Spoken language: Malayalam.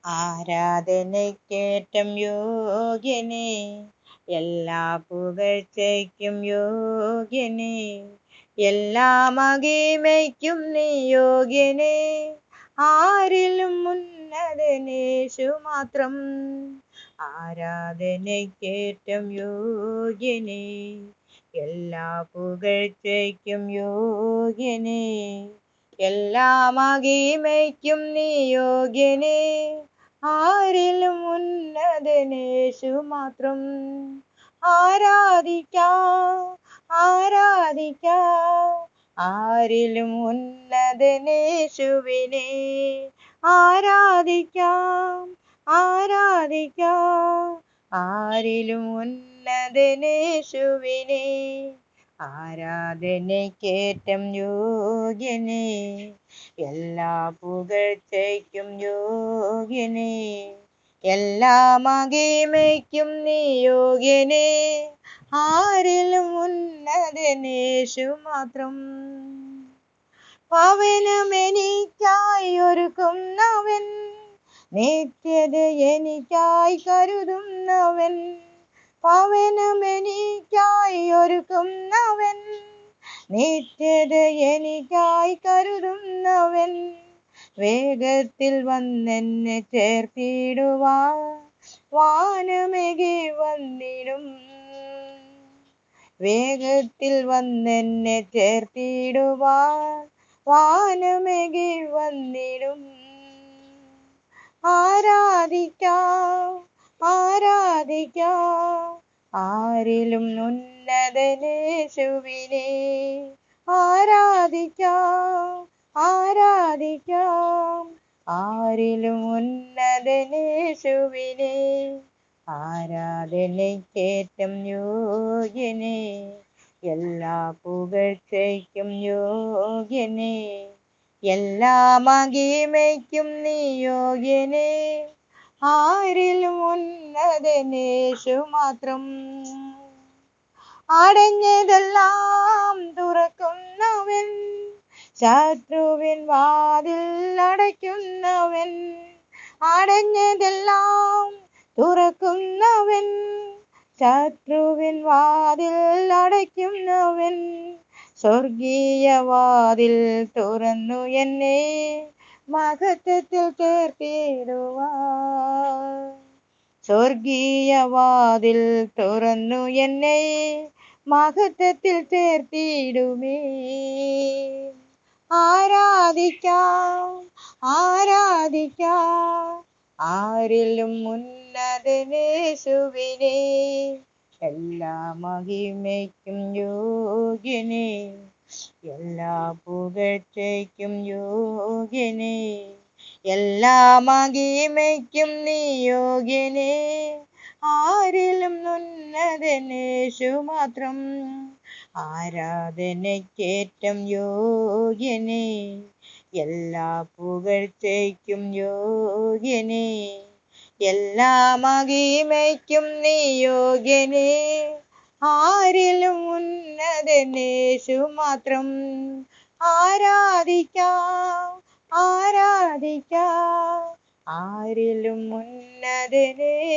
ആരാധനയ്ക്കേറ്റം യോഗ്യനേ, എല്ലാ പുകഴ്ചയ്ക്കും യോഗ്യനേ, എല്ലാ മഹിമയ്ക്കും നീ യോഗ്യനേ. ആരിലും ഉന്നതനേശു മാത്രം. ആരാധനയ്ക്കേറ്റം യോഗ്യനേ, എല്ലാ പുകഴ്ചയ്ക്കും യോഗ്യനേ, എല്ലാ മഹിമയ്ക്കും നീ യോഗ്യനേ. ആരിലും ഉന്നതനേശു മാത്രം. ആരാധിക്കാം, ആരാധിക്കാം, ആരിലും ഉന്നതനേശുവിനെ. ആരാധിക്കാം, ആരാധിക്കാം, ആരിലും ഉന്നതനേശുവിനെ. ആരാധനയ്ക്കേറ്റം യോഗ്യനേ, എല്ലാ പുകഴ്ചയ്ക്കും യോഗ്യനേ, എല്ലാ മഹിമയ്ക്കും നീ യോഗ്യനേ. ആരിലും ഉന്നതനേശു മാത്രം. പവനമെനിക്കായി ഒരുക്കുന്നവൻ, നിത്യത എനിക്കായി കരുതുന്നവൻ. പവനമെനിക്കായി ഒരുക്കുന്നവൻ, നിത്യത എനിക്കായി കരുതുന്നവൻ. വേഗത്തിൽ വന്നെന്നെ ചേർത്തിടുവാൻ വാനമേകി വന്നിടും. വേഗത്തിൽ വന്നെന്നെ ചേർത്തിടുവാൻ വാനമേകി വന്നിടും. ആരാധിക്കാം, ആരാധിക്കാം, ആരിലും ഉന്നതനേശുവിനെ. ആരാധിക്കാം, ആരാധിക്കാം, ആരിലും ഉന്നതനേശുവിനെ. ആരാധനയ്ക്കേറ്റം യോഗ്യനേ, എല്ലാ പുകഴ്ചയ്ക്കും യോഗ്യനേ, എല്ലാ മഹിമയ്ക്കും നീ യോഗ്യനേ. ആരിലും ഉന്നതനേശു മാത്രം. അടഞ്ഞതെല്ലാം തുറക്കുന്നവൻ, ശത്രുവിൻ വാതിൽ അടയ്ക്കുന്നവൻ. അടഞ്ഞതെല്ലാം തുറക്കുന്നവൻ, ശത്രുവിൻ വാതിൽ അടയ്ക്കുന്നവൻ. സ്വർഗീയ വാതിൽ തുറന്നു എന്നെ മഹത്വത്തിൽ ചേർത്തിടുവാൻ. സ്വർഗീയ വാതിൽ തുറന്നു എന്നെ മഹത്വത്തിൽ ചേർത്തിടുമേ. ആരാധിക്കാം, ആരാധിക്കാം, ആരിലും ഉന്നതനേശുവിനെ. എല്ലാ മഹിമയ്ക്കും യോഗ്യനേ, എല്ലാ പുകഴ്ചയ്ക്കും യോഗ്യനേ, എല്ലാ മഹിമയ്ക്കും നീ യോഗ്യനേ. ആരിലും ഉന്നതനേശു മാത്രം. ആരാധനയ്ക്കേറ്റം യോഗ്യനേ, എല്ലാ പുകഴ്ചയ്ക്കും യോഗ്യനേ, എല്ലാ മഹിമയ്ക്കും നീ യോഗ്യനേ. ആരിലും ഉന്നതനേശു മാത്രം. ആരാധിക്കാം, ആരാധിക്കാം, ആരിലും ഉന്നതനേശുവിനെ.